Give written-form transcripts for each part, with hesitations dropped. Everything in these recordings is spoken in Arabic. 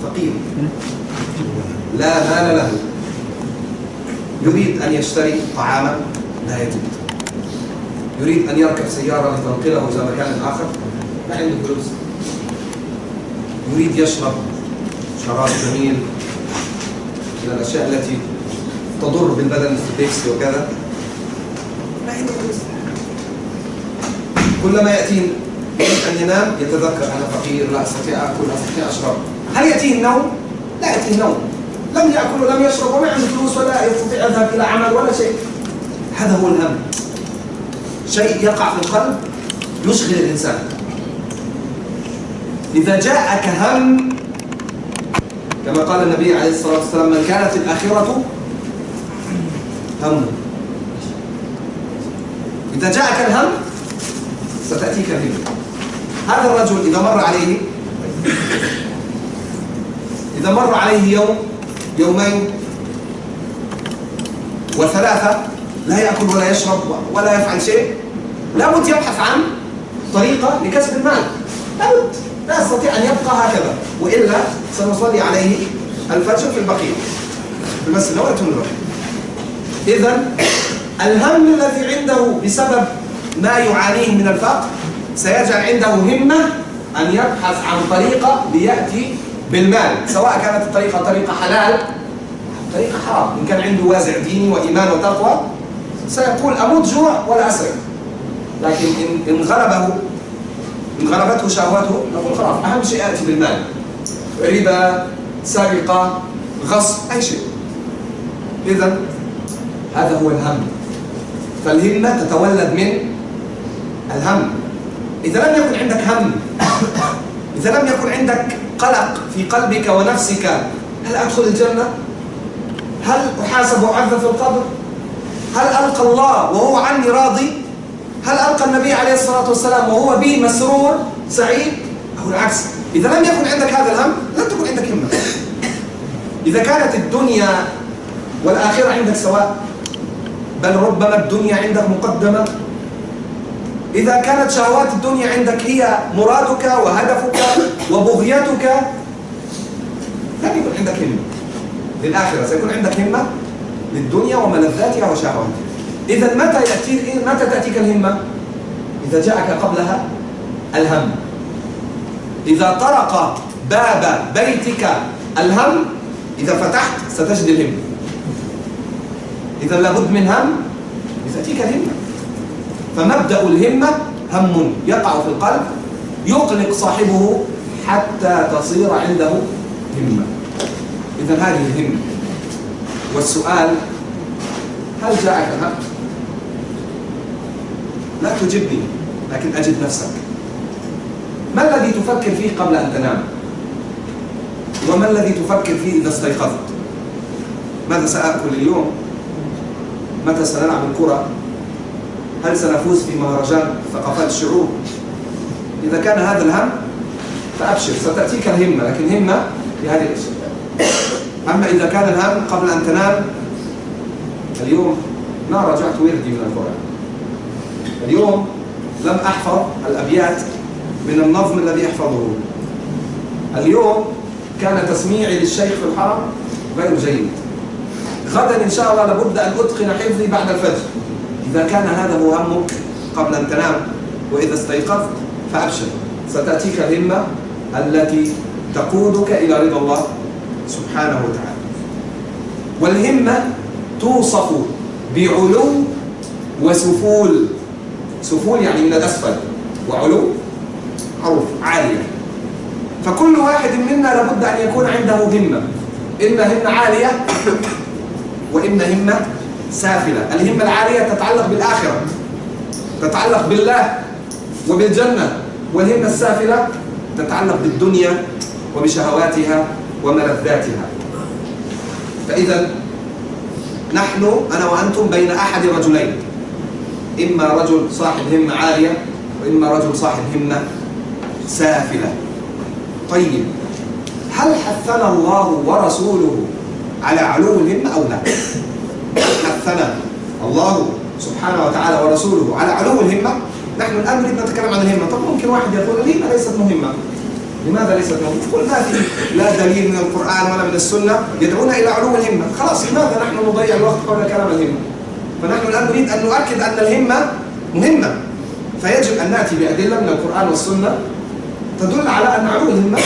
فقير لا مال له، يريد أن يشتري طعاما لا يجد، يريد أن يركب سيارة لتنقله إلى مكان آخر لا عنده فلوس، يريد يشرب شراب جميل من الأشياء التي تضر بالبدن مثل البيبسي وكذا، لا عنده فلوس. كلما يأتيه أن ينام يتذكر أنا فقير، لا أستطيع أكل، لا أستطيع أشرب. هل يأتيه النوم؟ لا يأتيه النوم، لم يأكل ولم يشرب وما عنده فلوس ولا يستطيع يذهب إلى عمل ولا شيء. هذا هو الهم، شيء يقع في القلب يشغل الإنسان. إذا جاءك هم كما قال النبي عليه الصلاة والسلام من كانت الآخرة هم، إذا جاءك الهم ستأتيك الهمة. هذا الرجل إذا مر عليه يوم يومين وثلاثة لا يأكل ولا يشرب ولا يفعل شيء، لابد يبحث عن طريقة لكسب المال، لابد، لا يستطيع أن يبقى هكذا، وإلا سنصلي عليه الفجر في البقيع في المسجد ولا تنرح. إذن الهم الذي عنده بسبب ما يعانيه من الفقر سيجعل عنده همة أن يبحث عن طريقة ليأتي بالمال، سواء كانت الطريقة طريقة حلال أو طريقة حرام. إن كان عنده وازع ديني وإيمان وتقوى سيقول أموت جوع ولا أسرق، لكن إن غلبته شهوته نقول خلاص أهم شيء يأتي بالمال، ربا، سرقة، غصب، أي شيء. إذن هذا هو الهم، فالهمة تتولد من الهم. إذا لم يكن عندك هم، إذا لم يكن عندك قلق في قلبك ونفسك، هل أدخل الجنة؟ هل أحاسب وأعذب في القبر؟ هل ألقى الله وهو عني راضي؟ هل ألقى النبي عليه الصلاة والسلام وهو بي مسرور سعيد؟ أو العكس. إذا لم يكن عندك هذا الهم لن تكن عندك همة. إذا كانت الدنيا والآخرة عندك سواء، بل ربما الدنيا عندك مقدمة، إذا كانت شهوات الدنيا عندك هي مرادك وهدفك وبغيتك، لن يكن عندك همة للآخرة، سيكون عندك همة للدنيا وملذاتها وشهواتها. إذا متى تأتيك الهمة؟ إذا جاءك قبلها الهم. إذا طرق باب بيتك الهم، إذا فتحت ستجد الهمة. إذا لابد من هم لتأتيك الهمة. فمبدأ الهمة هم يقع في القلب يقلق صاحبه حتى تصير عنده همة. إذا هذه الهمة. والسؤال هل جاءك الهم؟ لا تجبني، لكن أجد نفسك. ما الذي تفكر فيه قبل أن تنام؟ وما الذي تفكر فيه إذا استيقظت؟ ماذا سأأكل اليوم؟ متى سنلعب الكرة؟ هل سنفوز في مهرجان ثقافات الشعوب؟ إذا كان هذا الهم فأبشر، ستأتيك الهمة، لكن همة بهذه الأشياء. أما إذا كان الهم قبل أن تنام، اليوم ما رجعت وردي من القرآن، اليوم لم أحفظ الأبيات من النظم الذي أحفظه، اليوم كان تسميعي للشيخ في الحرم غير جيد، غدا إن شاء الله لابد أن أتقن حفظي بعد الفجر. إذا كان هذا هو همك قبل أن تنام، وإذا استيقظت فأبشر، ستأتيك الهمة التي تقودك إلى رضا الله سبحانه وتعالى. والهمة توصف بعلو وسفول. سفول يعني من الأسفل، وعلو معروف عالية. فكل واحد منا لابد أن يكون عنده همة، إما همة عالية وإما همة سافلة. الهمة العالية تتعلق بالآخرة، تتعلق بالله وبالجنة، والهمة السافلة تتعلق بالدنيا وبشهواتها وملذاتها. فإذا نحن أنا وأنتم بين أحد رجلين، إما رجل صاحب همة عالية وإما رجل صاحب همة سافلة. طيب، هل حثنا الله ورسوله على علو الهمة أو لا؟ حثنا الله سبحانه وتعالى ورسوله على علو الهمة؟ نحن الآن نريد نتكلم عن الهمة. طب ممكن واحد يقول الهمة ليست مهمة، لماذا ليست موجودة؟ قل ما في لا دليل من القرآن ولا من السنة يدعونا إلى علو الهمة. خلاص لماذا نحن نضيع الوقت حول كلام الهمة؟ فنحن الآن نريد أن نؤكد أن الهمة مهمة، فيجب أن نأتي بأدلة من القرآن والسنة تدل على أن علو الهمة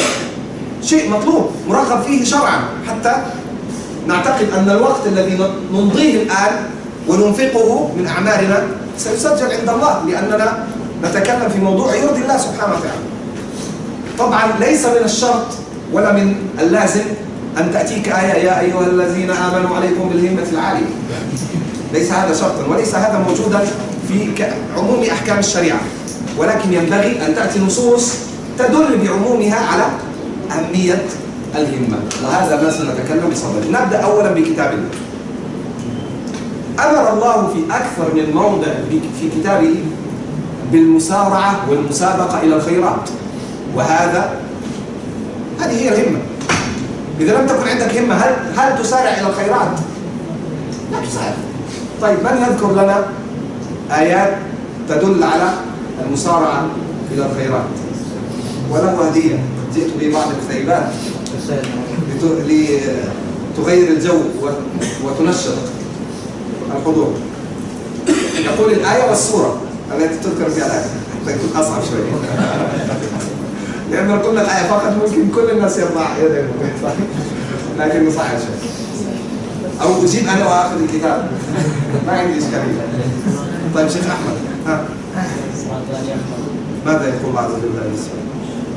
شيء مطلوب مرغب فيه شرعا، حتى نعتقد أن الوقت الذي نمضيه الآن وننفقه من أعمارنا سيسجل عند الله، لأننا نتكلم في موضوع يرضي الله سبحانه وتعالى. طبعا ليس من الشرط ولا من اللازم أن تأتيك آية يا أيها الذين آمنوا عليكم بالهمة العالية، ليس هذا شرطا وليس هذا موجودا في عموم أحكام الشريعة، ولكن ينبغي أن تأتي نصوص تدل بعمومها على أهمية الهمة، وهذا ما سنتكلم بصدده. نبدأ أولا بكتاب الله. أمر الله في أكثر من موضع في كتابه بالمسارعة والمسابقة إلى الخيرات، هذه هي الهمة. إذا لم تكن عندك همة هل تسارع إلى الخيرات؟ لا تسارع. طيب من يذكر لنا آيات تدل على المسارعة إلى الخيرات؟ وله هدية، جئت ببعض الكتيبات لتغير الجو وتنشط الحضور. يقول الآية والسورة التي تذكر فيها الآية حتى يكون أصعب شوية، لأن لو قلنا الآية فقط ممكن كل الناس يرفع يديه، لكن نصعب شوية. أو أجيب أنا وآخذ الكتاب، ما عندي إشكالية. طيب شيخ أحمد، ها ماذا يقول بعض الله السؤال؟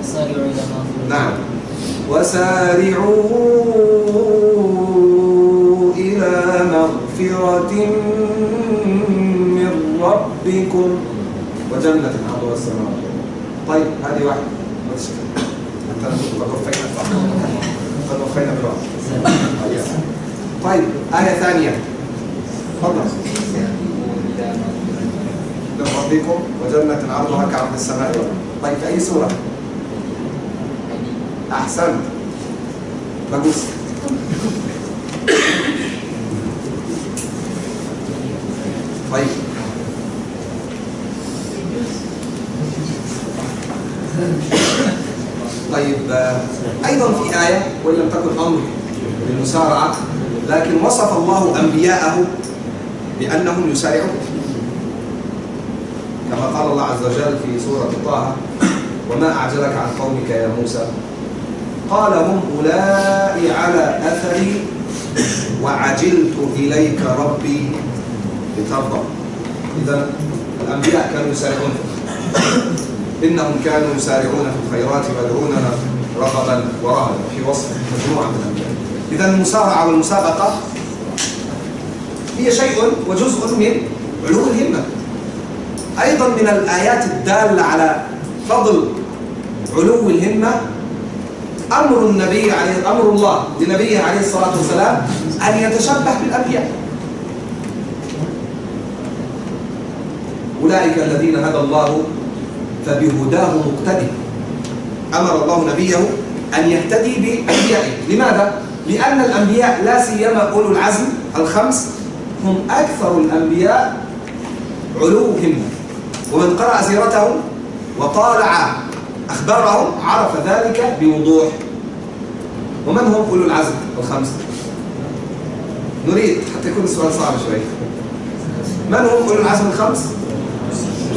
وسارعوا إلى مغفرة. نعم، وسارعوا إلى مغفرة من ربكم وجنة عرضها السماوات. طيب هذه واحدة، حتى قد وفينا بالوقت. طيب آية ثانية، تفضل. من ربكم وجنة عرضها كعرض السماء والأرض. طيب في أي سورة؟ أحسنت، بقص. طيب طيب أيضا في آية وإن لم تكن أمر بالمسارعة، لكن وصف الله أنبياءه بأنهم يسارعون، كما قال الله عز وجل في سورة طه: وما أعجلك عن قومك يا موسى قال هم أولئك على أثري وعجلت إليك ربي لترضى. إذا الأنبياء كانوا يسارعون، إنهم كانوا يسارعون في الخيرات ويدعوننا رغبا ورهبا، في وصف مجموعة من الأنبياء. إذا المسارعة والمسابقة هي شيء وجزء من علو الهمة. أيضا من الآيات الدالة على فضل علو الهمة أمر الله لنبيه عليه الصلاة والسلام أن يتشبه بالأنبياء. أولئك الذين هدى الله فبهداه مقتدي. أمر الله نبيه أن يهتدي بأنبيائه. لماذا؟ لأن الأنبياء لا سيما أولو العزم الخمس هم أكثر الأنبياء علو همة، ومن قرأ سيرتهم وطالع أخبارهم عرف ذلك بوضوح. ومن هم أولو العزم الخمسة؟ نريد حتى يكون السؤال صعب شوي. من هم أولو العزم الخمس؟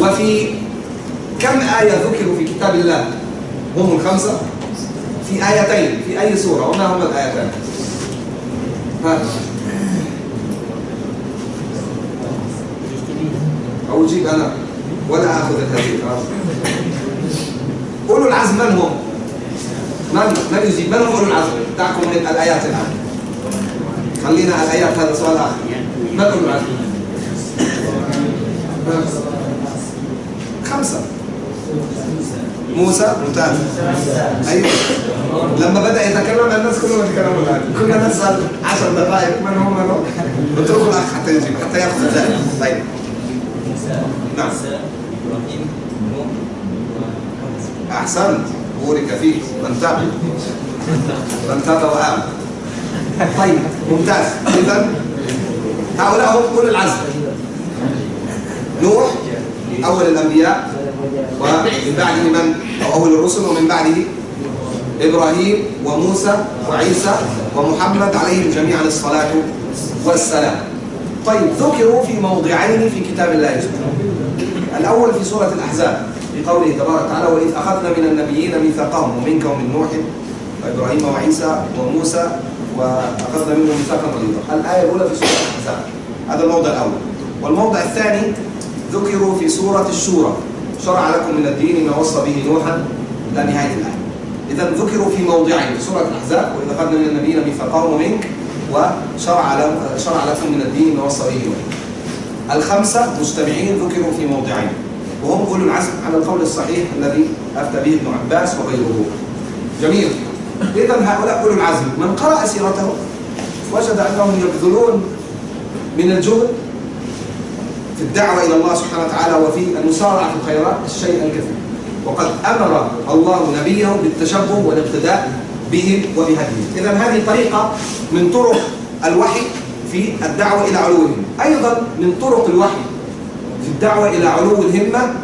وفي كم آية ذكروا في كتاب الله هم الخمسة؟ في آيتين في أي سورة؟ وما هما الآيتان؟ أو أجيب أنا ولا أخذ الهدية. أولو العزم من هم؟ من يجيب؟ من هم أولو العزم؟ دعكم من الآيات الآن، خلينا الآيات، هذا سؤال آخر. من أولو العزم؟ خمسة. موسى ممتاز. أيوه، لما بدأ يتكلم الناس كلهم يتكلموا الآن، كنا نسأل 10 دقائق من هم من هم. اتركوا الأخ حتى يجيب، حتى يأخذ الجائزة. طيب نعم، أحسنت، بورك فيك، من تاب وآمن. طيب ممتاز. إذا هؤلاء هم أولو العزم. نوح أول الأنبياء، ومن بعده من؟ أو أول الرسل، ومن بعده إبراهيم وموسى وعيسى ومحمد عليهم جميعا الصلاة والسلام. طيب ذكروا في موضعين في كتاب الله سبحانه. الأول في سورة الأحزاب في قوله تبارك وتعالى: وإذ أخذنا من النبيين ميثاقهم ومنك ومن نوح وإبراهيم وعيسى وموسى وأخذنا منهم ميثاقا غليظا. الآية الأولى في سورة الأحزاب، هذا الموضع الأول. والموضع الثاني ذكروا في سورة الشورى: شرع لكم من الدين ما وصى به نوحا إلى نهاية الآية. إذا ذكروا في موضعين في سورة الأحزاب: وإذ أخذنا من النبيين ميثاقهم ومنك، وشرع لكم من الدين ما وصى به نوحا. الخمسة مجتمعين ذكروا في موضعين، وهم أولو العزم على القول الصحيح الذي أفتى به ابن عباس وغيره. جميل. إذا هؤلاء أولو العزم من قرأ سيرتهم وجد أنهم يبذلون من الجهد في الدعوة إلى الله سبحانه وتعالى وفي المسارعة في الخيرات الشيء الكثير، وقد أمر الله نبيه بالتشبه والاقتداء بهم وبهديهم. إذا هذه طريقة من طرق الوحي في الدعوة إلى علو الهمة. أيضا من طرق الوحي في الدعوة إلى علو الهمة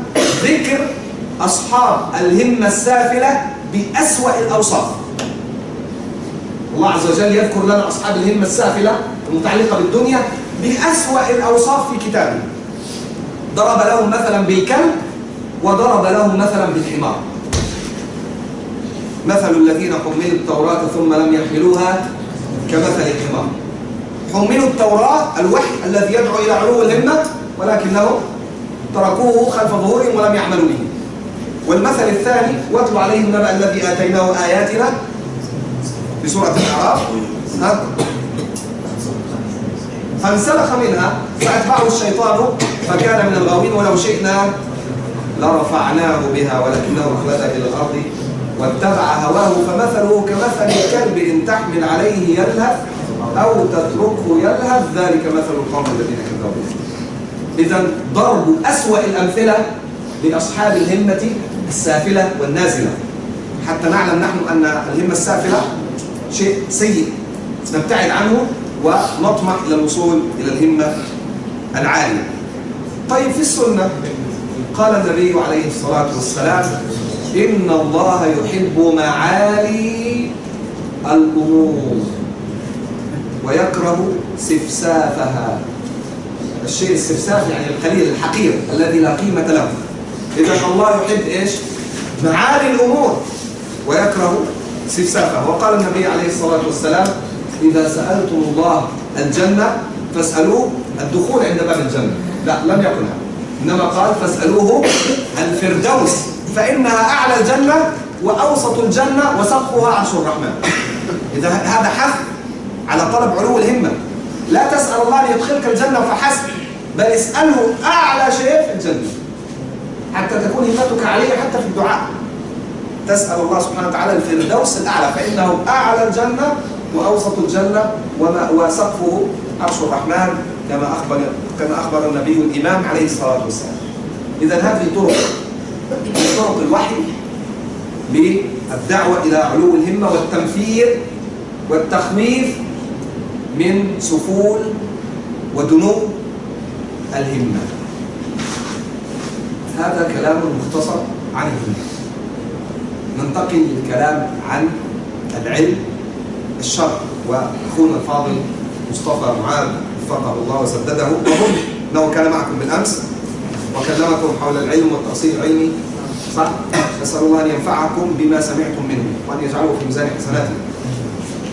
ذكر أصحاب الهمة السافلة بأسوأ الأوصاف. الله عز وجل يذكر لنا أصحاب الهمة السافلة المتعلقة بالدنيا بأسوأ الأوصاف في كتابه. ضرب لهم مثلا بالكلب، وضرب لهم مثلا بالحمار. مثل الذين حملوا التوراة ثم لم يحملوها كمثل الحمار. حملوا التوراة الوحي الذي يدعو إلى علو الهمة، ولكنهم تركوه خلف ظهورهم ولم يعملوا به. والمثل الثاني: واتل عليهم نبأ الذي آتيناه آياتنا في سورة الأعراف فانسلخ منها فأتبعه الشيطان فكان من الغاوين ولو شئنا لرفعناه بها ولكنه أخلد إلى الأرض واتبع هواه فمثله كمثل الكلب إن تحمل عليه يلهث أو تتركه يلهث ذلك مثل القوم الذين كذبوا. إذا ضرب أسوأ الأمثلة لأصحاب الهمة السافلة والنازلة، حتى نعلم نحن أن الهمة السافلة شيء سيء نبتعد عنه ونطمح إلى الوصول إلى الهمة العالية. طيب في السنة قال النبي عليه الصلاة والسلام: إن الله يحب معالي الأمور ويكره سفسافها. الشيء السفساف يعني القليل الحقير الذي لا قيمة له. إذا الله يحب إيش؟ معالي الأمور ويكره سفسافها. وقال النبي عليه الصلاة والسلام: إذا سألتم الله الجنة فاسألوه الدخول عند باب الجنة. لا، لم يقل هذا، إنما قال: فاسألوه الفردوس فإنها أعلى الجنة وأوسط الجنة وسقفها عرش الرحمن. إذا هذا حث على طلب علو الهمة. لا تسأل الله أن يدخلك الجنة فحسب، بل اسأله أعلى شيء في الجنة حتى تكون همتك عليه حتى في الدعاء. تسأل الله سبحانه وتعالى الفردوس الأعلى فإنه أعلى الجنة وأوسط الجنة وسقفه عرش الرحمن كما أخبر النبي الإمام عليه الصلاة والسلام. إذا هذه طرق الوحي للدعوة إلى علو الهمة والتنفير والتخويف من سفول ودنو الهمة. هذا كلام مختصر عن الهمة. ننتقل للكلام عن العلم الشرعي، وأخونا الفاضل مصطفى معاذ وفقه الله وسدده وهم أنه كان معكم بالأمس وكلمكم حول العلم والتأصيل العلمي، صح؟ نسأل الله أن ينفعكم بما سمعتم منه وأن يجعله في ميزان حسناتكم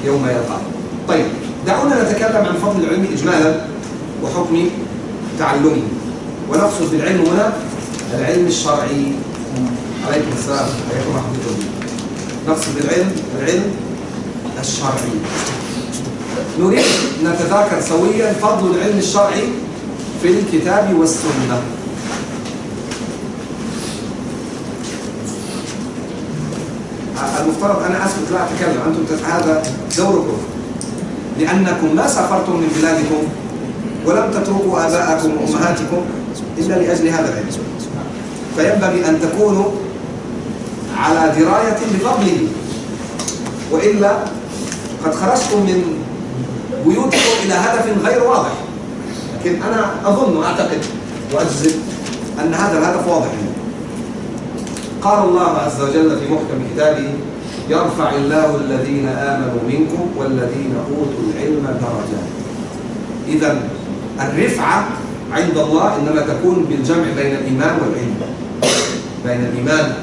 يوم يلقاه. طيب، دعونا نتكلم عن فضل العلم إجمالا وحكم تعلمه، ونقصد بالعلم هنا العلم الشرعي. عليكم السلام عليكم ورحمة الله. نقصد بالعلم العلم الشرعي. نريد نتذاكر سويا فضل العلم الشرعي في الكتاب والسنة. المفترض أنا أسكت لا أتكلم، أنتم هذا دوركم، لأنكم ما سافرتم من بلادكم ولم تتركوا آباءكم وأمهاتكم إلا لأجل هذا العلم، فينبغي أن تكونوا على دراية بفضله، وإلا قد خرجتم من بيوتكم إلى هدف غير واضح. لكن أنا أظن وأعتقد وأجزم أن هذا الهدف واضح. قال الله عز وجل في محكم كتابه: يرفع الله الذين آمنوا منكم والذين أوتوا العلم درجات. إذا الرفعة عند الله إنما تكون بالجمع بين الإيمان والعلم، بين الإيمان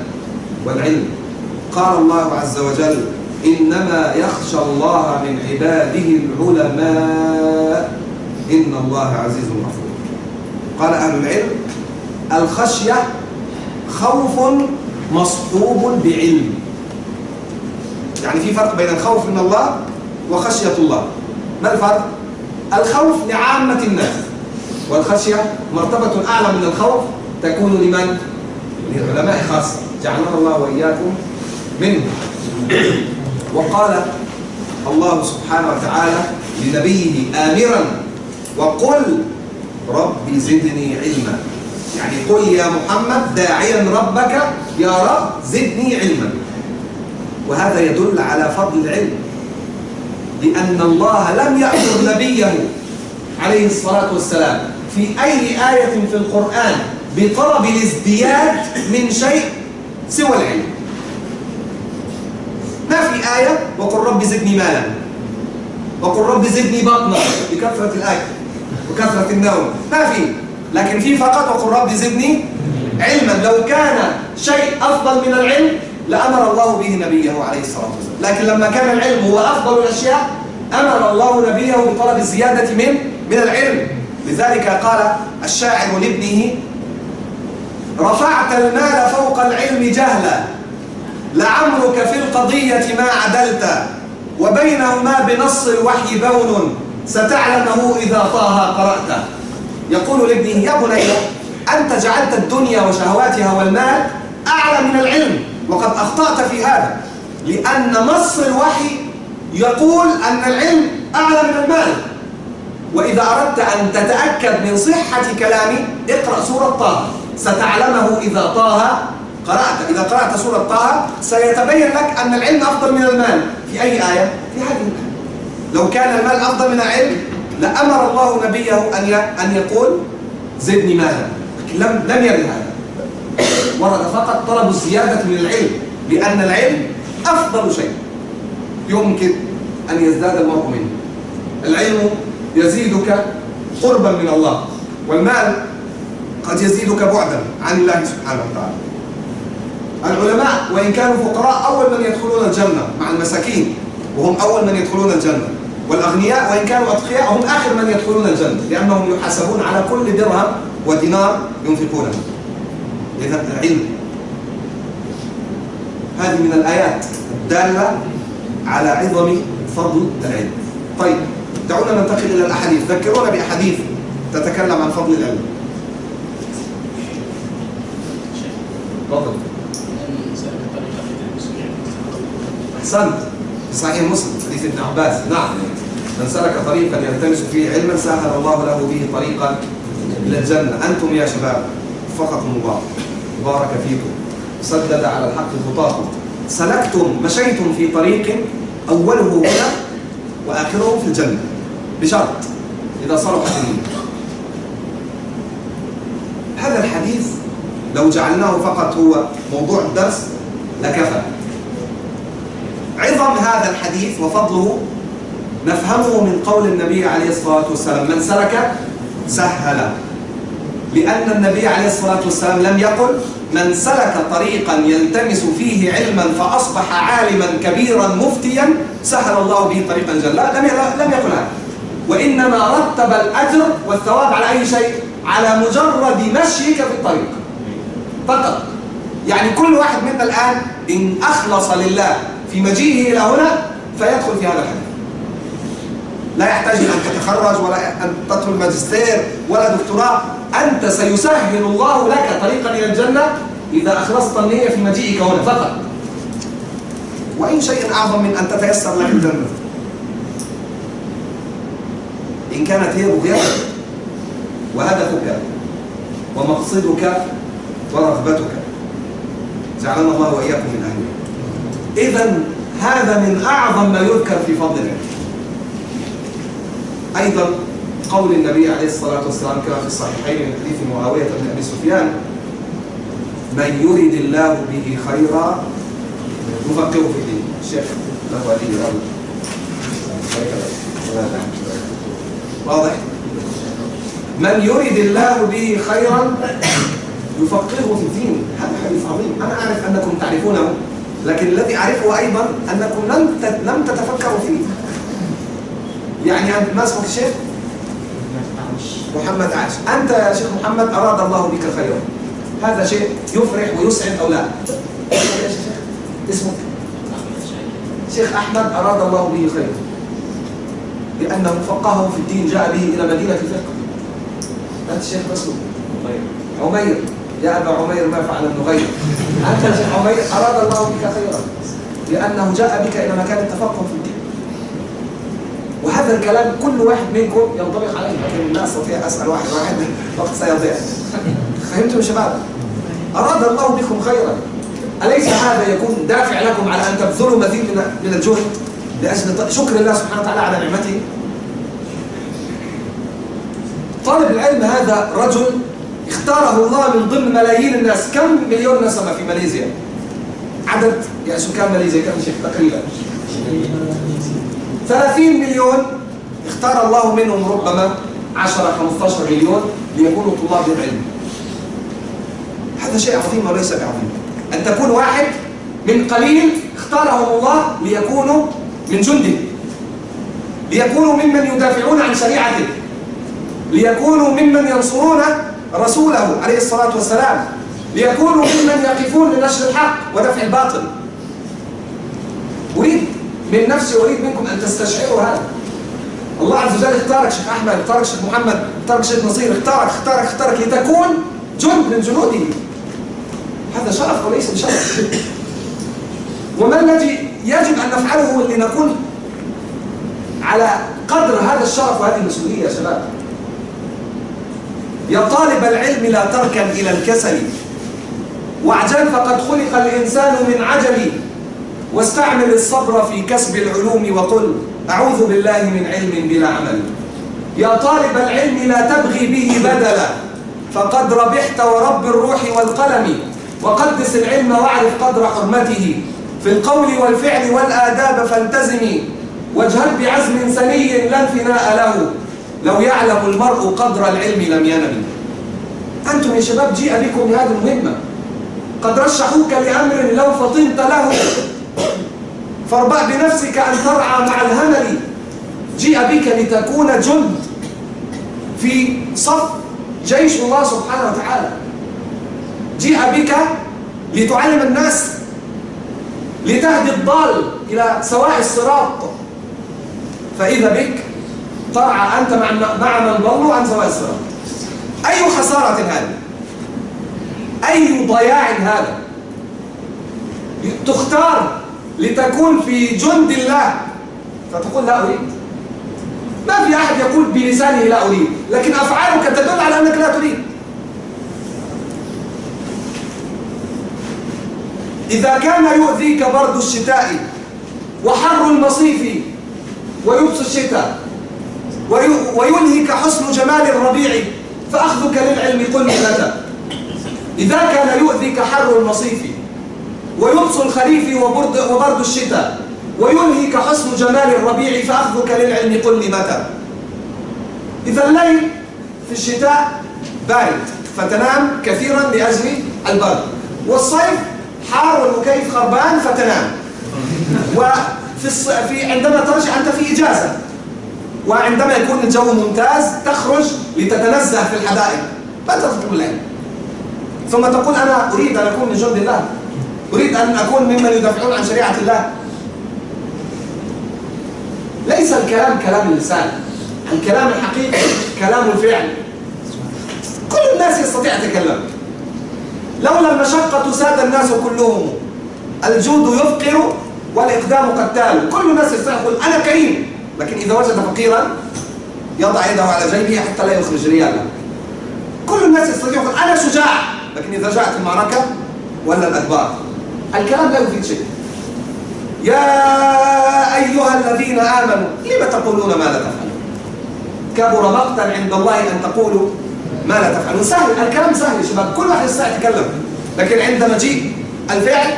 والعلم. قال الله عز وجل: إنما يخشى الله من عباده العلماء إن الله عزيز غفور. قال أهل العلم: الخشية خوف مصحوب بعلم. يعني في فرق بين الخوف من الله وخشية الله. ما الفرق؟ الخوف لعامة الناس، والخشية مرتبة أعلى من الخوف تكون لمن؟ للعلماء خاصة، جعلنا الله وإياكم منه. وقال الله سبحانه وتعالى لنبيه آمرا: وقل رب زدني علما. يعني قل يا محمد داعيا ربك يا رب زدني علما. وهذا يدل على فضل العلم، لأن الله لم يأمر نبيه عليه الصلاة والسلام في أي آية في القرآن بطلب الازدياد من شيء سوى العلم. ما في آية وقل رب زدني مالا، وقل رب زدني بطنا بكثرة الأكل وكثرة النوم، ما في. لكن في فقط وقل رب زدني علما. لو كان شيء أفضل من العلم لأمر الله به نبيه عليه الصلاة والسلام، لكن لما كان العلم هو أفضل الأشياء أمر الله نبيه بطلب الزيادة من العلم. لذلك قال الشاعر لابنه: رفعت المال فوق العلم جهلا، لعمرك في القضية ما عدلت، وبينهما بنص الوحي بون ستعلمه إذا طه قرأت. يقول لابنه: يا بني، أنت جعلت الدنيا وشهواتها والمال أعلى من العلم، وقد أخطأت في هذا، لأن نص الوحي يقول أن العلم أعلى من المال. وإذا أردت أن تتأكد من صحة كلامي اقرأ سورة طه، ستعلمه إذا طه قرأت. إذا قرأت سورة طه سيتبين لك أن العلم أفضل من المال. في أي آية؟ في هذه الآية. لو كان المال أفضل من العلم لأمر الله نبيه أن يقول زدني مالا، لم يرد هذا. ورد فقط طلب الزيادة من العلم، لأن العلم أفضل شيء يمكن أن يزداد المرء منه. العلم يزيدك قربا من الله، والمال قد يزيدك بعدا عن الله سبحانه وتعالى. العلماء وإن كانوا فقراء أول من يدخلون الجنة مع المساكين، وهم أول من يدخلون الجنة. والأغنياء وإن كانوا أتقياء هم آخر من يدخلون الجنة، لأنهم يحاسبون على كل درهم ودينار ينفقونه. إذن العلم هذه من الآيات الدالة على عظم فضل العلم. طيب، دعونا ننتقل إلى الأحاديث. ذكرونا بأحاديث تتكلم عن فضل العلم. تفضل. أحسنت. في صحيح مسلم حديث ابن عباس: نعم، من سلك طريقا يلتمس فيه علما سهل الله له به طريقا إلى الجنة. أنتم يا شباب وفقكم الله، بارك فيكم، سدد على الحق خطاكم، سلكتم مشيتم في طريق أوله هنا وآخره في الجنة، بشرط إذا صلحت النية. هذا الحديث لو جعلناه فقط هو موضوع الدرس لكفى. عظم هذا الحديث وفضله نفهمه من قول النبي عليه الصلاة والسلام: من سلك سهل. لأن النبي عليه الصلاة والسلام لم يقل من سلك طريقا يلتمس فيه علما فأصبح عالما كبيرا مفتيا سهل الله به طريقا جل. لا، لم يقل هذا. وإنما رتب الأجر والثواب على أي شيء؟ على مجرد مشيك في الطريق فقط. يعني كل واحد منا الآن إن أخلص لله في مجيئه إلى هنا فيدخل في هذا الحديث. لا يحتاج أن تتخرج ولا أن تدخل ماجستير ولا دكتوراه، أنت سيسهل الله لك طريقا إلى الجنة إذا أخلصت النية في مجيئك هنا فقط. وأي شيء أعظم من أن تتيسر لك الجنة إن كانت هي بغيتك وهدفك ومقصدك ورغبتك. جعلنا الله وإياكم من أهله. إذن هذا من أعظم ما يذكر في فضل العلم. أيضا قول النبي عليه الصلاة والسلام كما في الصحيحين من حديث معاوية بن أبي سفيان: من يرد الله به خيرا يفقهه في الدين. الشيخ له هذه الأرض واضح؟ من يريد الله به خيرا يفقهه في الدين. هذا حديث عظيم. أنا أعرف أنكم تعرفونه، لكن الذي أعرفه أيضا أنكم لم تتفكروا فيه. يعني أنت ما اسمك الشيخ؟ محمد عاش. أنت يا شيخ محمد أراد الله بك خيرا، هذا شيء يفرح ويسعد أو لا؟ اسمك؟ شيخ أحمد أراد الله به خيرا لأنه فقهه في الدين، جاء به إلى مدينة الفقه. أنت الشيخ مسلم عمير. يا أبا عمير ما فعل ابن غير. أنت يا شيخ عمير أراد الله بك خيرا لأنه جاء بك إلى مكان التفقه في الدين. وهذا الكلام كل واحد منكم ينطبق عليه، لكن لا أستطيع أسأل واحد وقت سيضيع. فهمتم يا شباب؟ أراد الله بكم خيرا، أليس هذا يكون دافع لكم على أن تبذلوا مزيد من الجهد لأجل شكر الله سبحانه وتعالى على نعمته؟ طالب العلم هذا رجل اختاره الله من ضمن ملايين الناس. كم مليون نسمة في ماليزيا؟ عدد يعني سكان ماليزيا كم شيء تقريبا؟ 30 مليون. اختار الله منهم ربما 10-15 مليون ليكونوا طلاب العلم. هذا شيء عظيم وليس بعظيم. أن تكون واحد من قليل اختارهم الله ليكونوا من جنده، ليكونوا ممن يدافعون عن شريعته، ليكونوا ممن ينصرون رسوله عليه الصلاة والسلام، ليكونوا ممن يقفون لنشر الحق ودفع الباطل. أريد من نفسي أريد منكم أن تستشعروا هذا. الله عز وجل اختارك شيخ أحمد، اختارك شيخ محمد، اختارك شيخ نصير، اختارك لتكون جند من جنوده. هذا شرف وليس بشرف. وما الذي يجب أن نفعله لنكون على قدر هذا الشرف وهذه المسؤولية يا شباب؟ يا طالب العلم لا تركن إلى الكسل، واعجل فقد خلق الإنسان من عجل، واستعمل الصبر في كسب العلوم وقل أعوذ بالله من علم بلا عمل. يا طالب العلم لا تبغي به بدلا، فقد ربحت ورب الروح والقلم، وقدس العلم واعرف قدر حرمته، في القول والفعل والآداب فالتزمي، واجهد بعزم سني لا انثناء له، لو يعلم المرء قدر العلم لم ينم. أنتم يا شباب جيء بكم لهذه المهمة، قد رشحوك لأمر لو فطنت له، فاربع بنفسك أن ترعى مع الهمل. جيء بك لتكون جند في صف جيش الله سبحانه وتعالى. جيء بك لتعلم الناس، لتهدي الضال إلى سواء الصراط. فإذا بك ترعى أنت مع من ضلوا عن سواء الصراط. أي خسارة هذه؟ أي ضياع هذا؟ تختار لتكون في جند الله فتقول لا أريد. ما في أحد يقول بلسانه لا أريد، لكن أفعالك تدل على أنك لا تريد. إذا كان يؤذيك برد الشتاء وحر المصيف ويبس الشتاء ويلهك حسن جمال الربيع، فأخذك للعلم قل متى. إذا كان يؤذيك حر المصيف ويبس الخريف وبرد الشتاء ويلهك حسن جمال الربيع، فأخذك للعلم قل متى. إذا الليل في الشتاء بارد فتنام كثيرا لأجل البرد، والصيف حار والمكيف خربان فتنام، عندما ترجع أنت في إجازة، وعندما يكون الجو ممتاز تخرج لتتنزه في الحدائق، ما تطلب العلم، ثم تقول أنا أريد أن أكون من جند الله، أريد أن أكون ممن يدافعون عن شريعة الله. ليس الكلام كلام اللسان، الكلام الحقيقي كلام الفعل. كل الناس يستطيع أن يتكلم. لولا المشقة ساد الناس كلهم، الجود يفقر والإقدام قتال. كل الناس يستطيع يقول أنا كريم، لكن إذا وجد فقيرا يضع يده على جيبه حتى لا يخرج ريالا. كل الناس يستطيع يقول أنا شجاع، لكن إذا جاءت المعركة ولا الأدبار الكلام لا يفيد شيء. يا أيها الذين آمنوا لم تقولون ما لا تفعلون، كبر مقتا عند الله أن تقولوا ما لا تفعلون. سهل الكلام، سهل يا شباب، كل واحد يستطيع يتكلم، لكن عند مجيء الفعل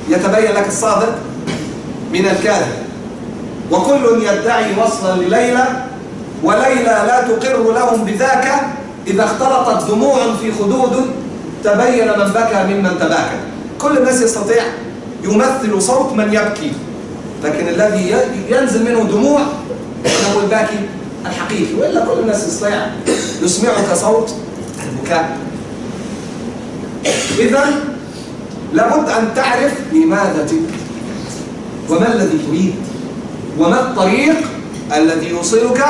يتبين لك الصادق من الكاذب. وكل يدعي وصلا لليلى وليلى لا تقر لهم بذاك، إذا اختلطت دموع في خدود تبين من بكى ممن تباكى. كل الناس يستطيع يمثل صوت من يبكي، لكن الذي ينزل منه دموع هو الباكي الحقيقي، وإلا كل الناس يستطيع يسمعك صوت البكاء. إذن لابد أن تعرف لماذا تبكي، وما الذي تريد، وما الطريق الذي يوصلك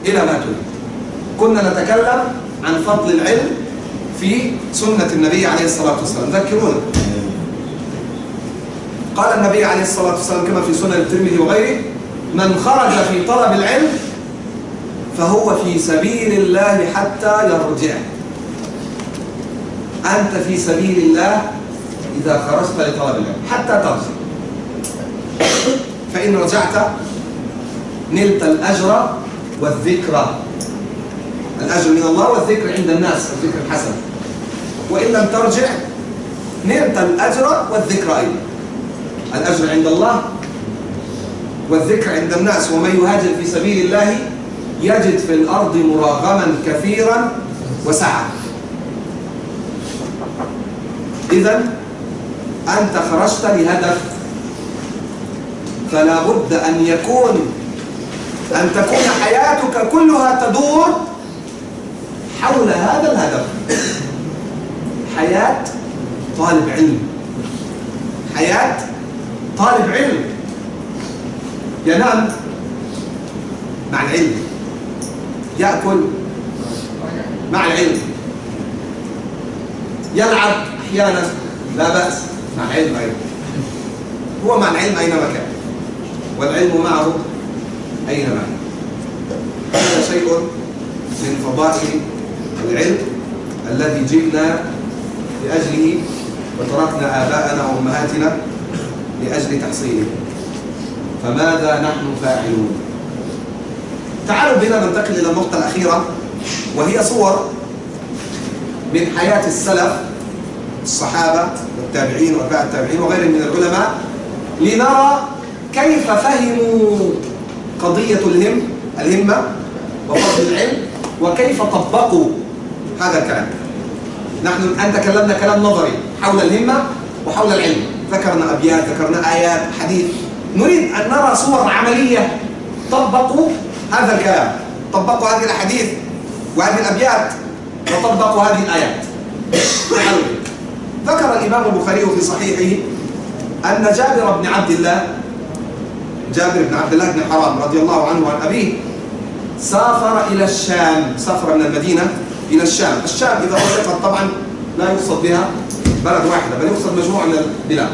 إلى ما تريد. كنا نتكلم عن فضل العلم في سنة النبي عليه الصلاة والسلام، ذكرونا. قال النبي عليه الصلاة والسلام كما في سنن الترمذي وغيره: من خرج في طلب العلم فهو في سبيل الله حتى يرجع. أنت في سبيل الله إذا خرجت لطلب العلم حتى ترجع، فإن رجعت نلت الأجر والذكر. الأجر من الله والذكر عند الناس، الذكر الحسن. وإن لم ترجع نلت الأجر والذكر أيضا. الأجر عند الله والذكر عند الناس. ومن يهاجر في سبيل الله يجد في الأرض مراغما كثيرا وسعة. إذن أنت خرجت لهدف، فلا بد أن تكون حياتك كلها تدور حول هذا الهدف. حياة طالب علم، حياة طالب علم ينام مع العلم، يأكل مع العلم، يلعب أحيانا لا بأس مع العلم أيضا. هو مع العلم أينما كان، والعلم معه أينما كان. هذا شيء من فضائل العلم الذي جئنا لأجله وتركنا آباءنا وأمهاتنا لأجل تحصيله. فماذا نحن فاعلون؟ تعالوا بنا ننتقل إلى النقطة الأخيرة، وهي صور من حياة السلف الصحابة والتابعين وأتباع التابعين وغيرهم من العلماء، لنرى كيف فهموا قضية الهمة وفضل العلم، وكيف طبقوا هذا الكلام. نحن الآن تكلمنا كلام نظري حول الهمة وحول العلم، ذكرنا أبيات، ذكرنا آيات، حديث. نريد أن نرى صور عملية طبقوا هذا الكلام، طبقوا هذه الأحاديث وهذه الأبيات، وطبقوا هذه الآيات. ذكر الإمام البخاري في صحيحه أن جابر بن عبد الله بن حرام رضي الله عنه وعن أبيه سافر إلى الشام، سافر من المدينة إلى الشام. الشام إذا أطلقت طبعا لا يقصد بها بلد واحدة، بل يقصد مجموعة من البلاد.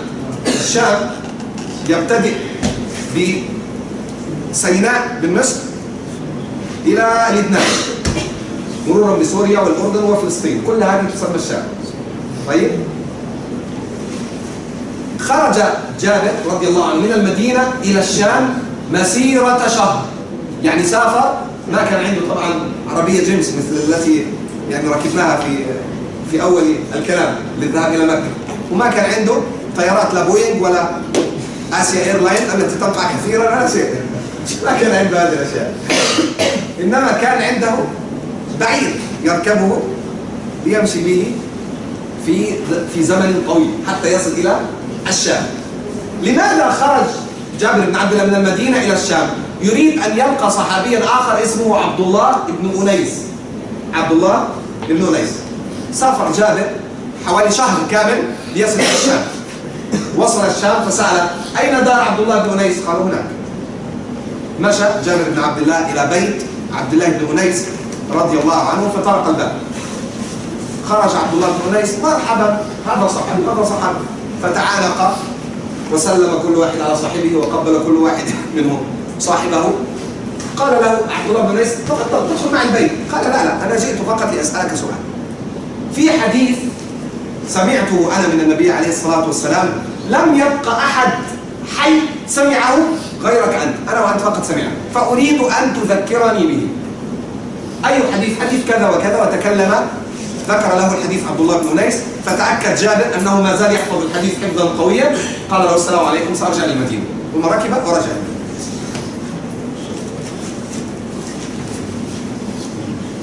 الشام يبتدئ بسيناء بالمصر إلى لبنان، مرورا بسوريا والأردن وفلسطين، كل هذه تسمى الشام. طيب، خرج جابر رضي الله عنه من المدينة إلى الشام مسيرة شهر، يعني سافر. ما كان عنده طبعا عربية جيمس مثل التي يعني ركبناها في أول الكلام للذهاب إلى مكة، وما كان عنده طيارات لا بوينغ ولا آسيا إيرلاين التي تقع كثيرا، لا شيء، ما كان عنده هذه الأشياء. إنما كان عنده بعير يركبه ليمشي به في زمن طويل حتى يصل إلى الشام. لماذا خرج جابر بن عبد الله من المدينة إلى الشام؟ يريد أن يلقى صحابيا آخر اسمه عبد الله بن أنيس. عبد الله بن أنيس. سافر جابر حوالي شهر كامل ليصل إلى الشام. وصل الشام فسأل: أين دار عبد الله بن أنيس؟ قالوا: هناك. مشى جابر بن عبد الله إلى بيت عبد الله بن أنيس رضي الله عنه فطرق الباب. خرج عبد الله بن أنيس: مرحبا، هذا صاحبي، هذا صاحبي. فتعانق وسلم كل واحد على صاحبه وقبل كل واحد منهم صاحبه. قال له عبد الله بن أنيس: تفضل تدخل معي البيت. قال: لا، أنا جئت فقط لأسألك سؤال. في حديث سمعته أنا من النبي عليه الصلاة والسلام لم يبق أحد حي سمعه غيرك أنت، أنا وأنت فقط سمعه، فأريد أن تذكرني به. أي حديث؟ حديث كذا وكذا، وتكلم ذكر له الحديث عبد الله بن أنيس. فتأكد جابر أنه ما زال يحفظ الحديث حفظا قويا، قال له السلام عليكم، سأرجع للمدينة. ثم ركب ورجع.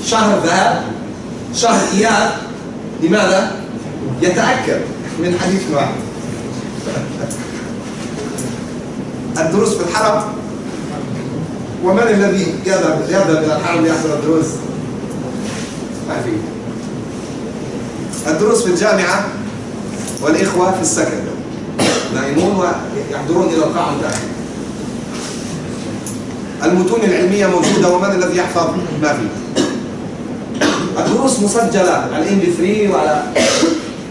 شهر ذهب، شهر إياب. لماذا؟ يتأكد من حديث واحد. الدروس في الحرم، ومن الذي يذهب إلى الحرم ليحضر الدروس؟ ما في. الدروس في الجامعة والإخوة في السكن نائمون ويحضرون إلى القاعة المتأخرة. المتون العلمية موجودة، ومن الذي يحفظ؟ ما في. الدروس مسجلة على الMP3 وعلى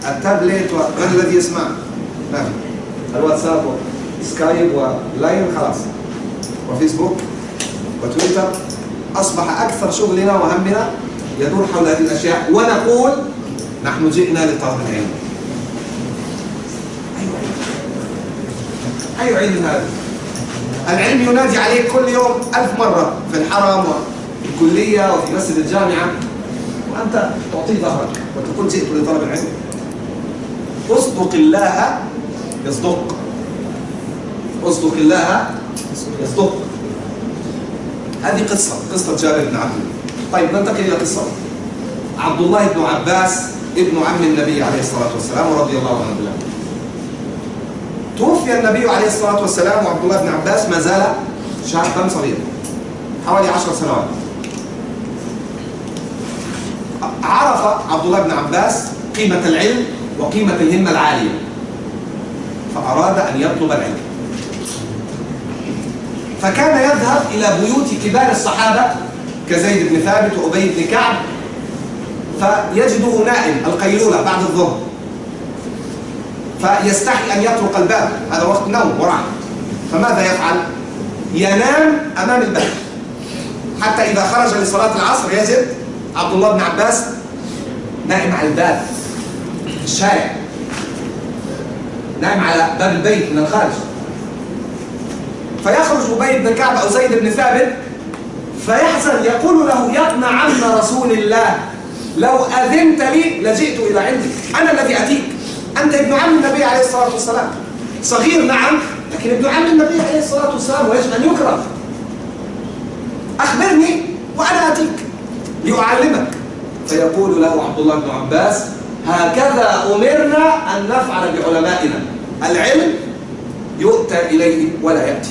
التابلت، ومن الذي يسمع؟ ما في. الواتساب وسكايب ولاين خلاص، وفيسبوك وتويتر. أصبح أكثر شغلنا وهمنا يدور حول هذه الأشياء، ونقول نحن جئنا لطلب العلم. أي علم هذا؟ العلم ينادي عليك كل يوم 1000 مرة في الحرم وفي الكلية وفي مسجد الجامعة، وأنت تعطيه ظهرك وتقول جئت لطلب العلم. اصدق الله يصدق، اصدق الله يصدق. هذه قصة جابر بن عبد الله. طيب ننتقل إلى قصة عبد الله بن عباس ابن عم النبي عليه الصلاة والسلام ورضي الله عنه بالله. توفي النبي عليه الصلاة والسلام وعبد الله بن عباس ما زال شابا صغيرا، حوالي 10 سنوات. عرف عبد الله بن عباس قيمة العلم وقيمة الهمة العالية، فأراد أن يطلب العلم. فكان يذهب إلى بيوت كبار الصحابة كزيد بن ثابت وأبي بن كعب، فيجده نائم القيلولة بعد الظهر، فيستحي أن يطرق الباب، هذا وقت نوم وراحة. فماذا يفعل؟ ينام أمام الباب، حتى إذا خرج لصلاة العصر يجد عبد الله بن عباس نائم على الباب في الشارع، نائم على باب البيت من الخارج. فيخرج أبي بن كعب أو زيد بن ثابت فيحزن، يقول له: يا ابن عم رسول الله، لو أذنت لي لجئت إلى عندك، أنا الذي أتيك، أنت ابن عم النبي عليه الصلاة والسلام، صغير نعم، لكن ابن عم النبي عليه الصلاة والسلام ويجب أن يكرم. أخبرني وأنا أتيك لأعلمك. فيقول له عبد الله بن عباس: هكذا أمرنا أن نفعل بعلمائنا، العلم يؤتى إليه ولا يأتي.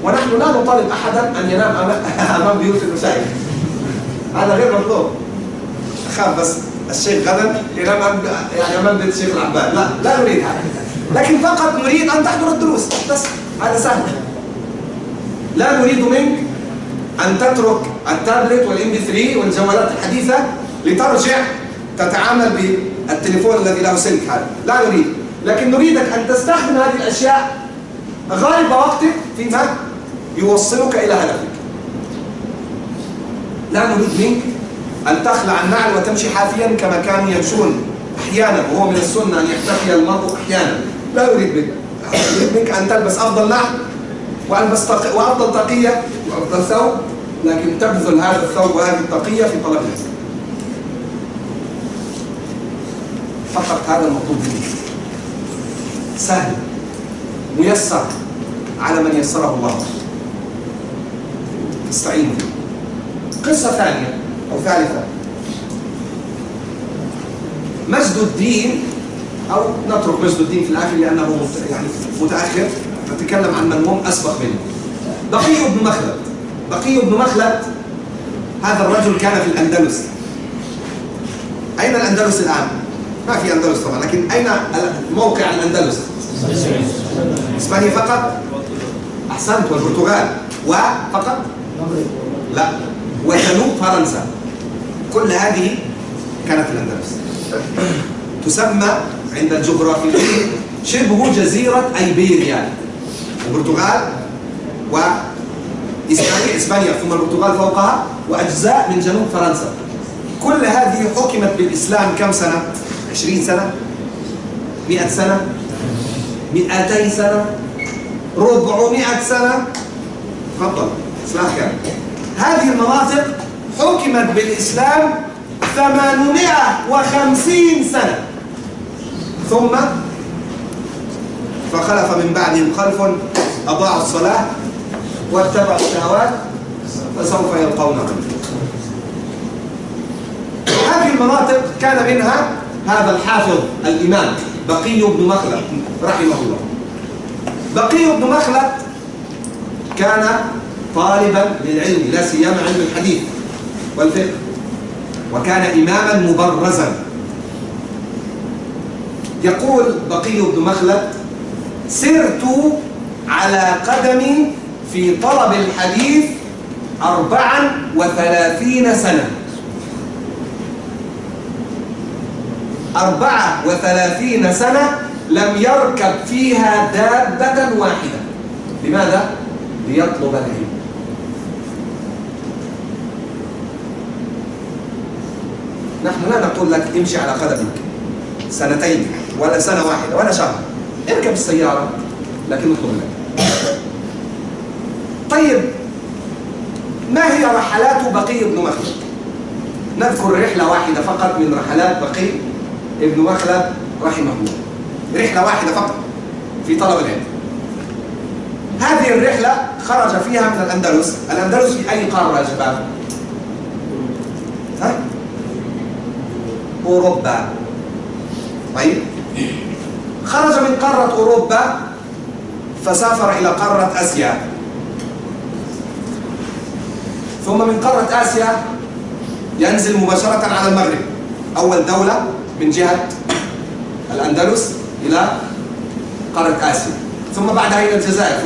ونحن لا نطالب أحدا أن ينام أمام بيوت المشايخ، هذا غير مطلوب. أخاف بس الشيخ غدا ينام أمام بيت الشيخ العباد، لا نريد هذا، لكن فقط نريد أن تحضر الدروس بس، هذا سهل. لا نريد منك أن تترك التابلت والMP3 والجوالات الحديثة لترجع تتعامل بالتليفون الذي له سلك، هذا لا نريد، لكن نريدك أن تستخدم هذه الأشياء غالب وقتك فيما يوصلك إلى هدفك. لا نريد منك أن تخلع النعل وتمشي حافيا كما كانوا يمشون أحيانا، وهو من السنة أن يحتفي المرء أحيانا. لا نريد منك أن تلبس أفضل نعل وأفضل تقية وأفضل ثوب، لكن تبذل هذا الثوب وهذه التقية في طلب العلم. فقط هذا المطلوب منك، سهل ميسر على من يسره الله، تستعين به. قصة ثانية أو ثالثة، مجد الدين، أو نترك مجد الدين في الآخر لأنه يعني متأخر، نتكلم عن من هم أسبق منه. بقي بن مخلد. بقي بن مخلد هذا الرجل كان في الأندلس. أين الأندلس الآن؟ ما في أندلس طبعا، لكن أين موقع الأندلس؟ إسبانيا فقط؟ أحسنت. والبرتغال وفقط؟ لا، وجنوب فرنسا، كل هذه كانت الأندلس. تسمى عند الجغرافيين شبه جزيرة أيبيريا. البرتغال وإسبانيا، إسبانيا ثم البرتغال فوقها، وأجزاء من جنوب فرنسا. كل هذه حكمت بالإسلام كم سنة؟ 20 سنة؟ 100 سنة؟ 200 سنة؟ 400 سنة؟ تفضل، إسلام كان. هذه المناطق حكمت بالإسلام 850 سنة. ثم فخلف من بعدهم خلف أضاعوا الصلاة واتبعوا الشهوات فسوف يلقون غيا. هذه المناطق كان منها هذا الحافظ الإمام بقي بن مخلد رحمه الله. بقي بن مخلد كان طالبا للعلم، لا سيما علم الحديث والفقه، وكان إماما مبرزا. يقول بقي بن مخلد: سرت على قدمي في طلب الحديث 34 سنة. 34 سنة لم يركب فيها دابة واحدة. لماذا؟ ليطلب العلم. نحن لا نقول لك امشي على قدمك سنتين ولا سنة واحدة ولا شهر، اركب السيارة لكن اطلب العلم. طيب، ما هي رحلات بقي بن مخلد؟ نذكر رحلة واحدة فقط من رحلات بقي بن مخلد رحمه الله، رحلة واحدة فقط في طلب العلم. هذه الرحلة خرج فيها من الأندلس. الأندلس في أي قارة يا شباب؟ ها؟ أوروبا. طيب، خرج من قارة أوروبا فسافر إلى قارة آسيا، ثم من قارة آسيا ينزل مباشرة على المغرب. أول دولة من جهة الأندلس إلى قارة آسيا، ثم بعدها إلى الجزائر،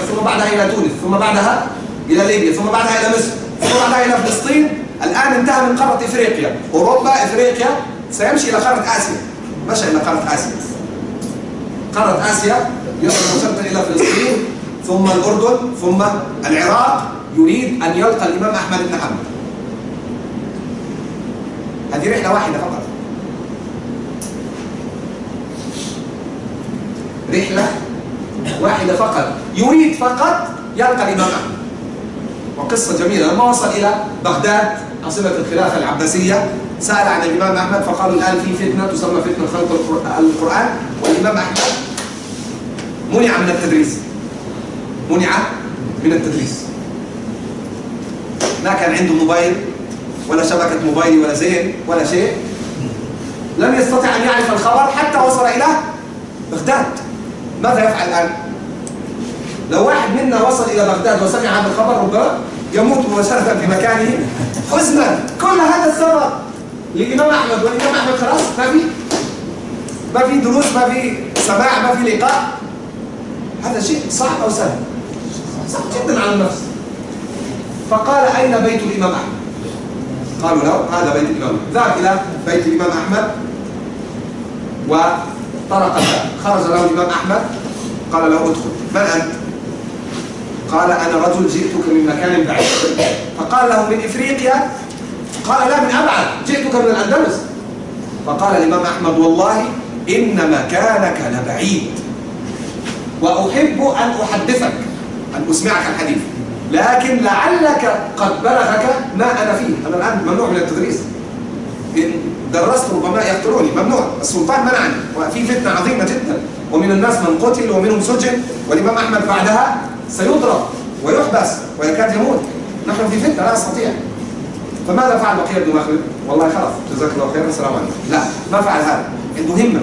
ثم بعدها إلى تونس، ثم بعدها إلى ليبيا، ثم بعدها إلى مصر، ثم بعدها إلى فلسطين. الآن انتهى من قارة إفريقيا، أوروبا، إفريقيا، سيمشي إلى قارة آسيا. مشى إلى قارة آسيا. قارة آسيا يصل مباشرة إلى فلسطين، ثم الأردن، ثم العراق. يريد أن يلقى الإمام أحمد بن حنبل. هذه رحلة واحدة فقط، رحلة واحدة فقط، يريد فقط يلقى الإمام أحمد. وقصة جميلة، لما وصل إلى بغداد عاصمة الخلافة العباسية سأل عن الإمام أحمد، فقالوا الآن في فتنة تسمى فتنة خلق القرآن، والإمام أحمد منع من التدريس. منع من التدريس، لا كان عنده موبايل ولا شبكة موبايل ولا زين ولا شيء، لم يستطع أن يعرف الخبر حتى وصل إلى بغداد. ماذا يفعل الآن؟ لو واحد منا وصل إلى بغداد وسمع هذا الخبر ربما يموت مباشرة في مكانه حزنا. كل هذا السبب للإمام أحمد، والإمام أحمد خلاص ما في دروس، ما في سماع، ما في لقاء. هذا شيء صعب أو سهل؟ صعب جدا على النفس. فقال: أين بيت الإمام أحمد؟ قالوا له: هذا بيت الإمام. ذهب إلى بيت الإمام أحمد وطرق الباب. خرج له الإمام أحمد، قال له: ادخل. من أنت؟ قال: أنا رجل جئتك من مكان بعيد. فقال له: من إفريقيا؟ قال: لا، من أبعد، جئتك من الأندلس. فقال الإمام أحمد: والله إن مكانك لبعيد، وأحب أن أحدثك، أن أسمعك الحديث، لكن لعلك قد بلغك ما أنا فيه. أنا الآن ممنوع من التدريس، إن درست ربما يقتلوني، ممنوع، السلطان منعني، وفي فتنة عظيمة جدا، ومن الناس من قتل ومنهم سجن، والإمام أحمد بعدها سيضرب ويحبس ويكاد يموت. نحن في فتنة لا أستطيع. فماذا فعل بقي بن مخلد؟ والله خلاص، جزاك الله خيرا، السلام عليكم. لا، ما فعل هذا. عنده همة،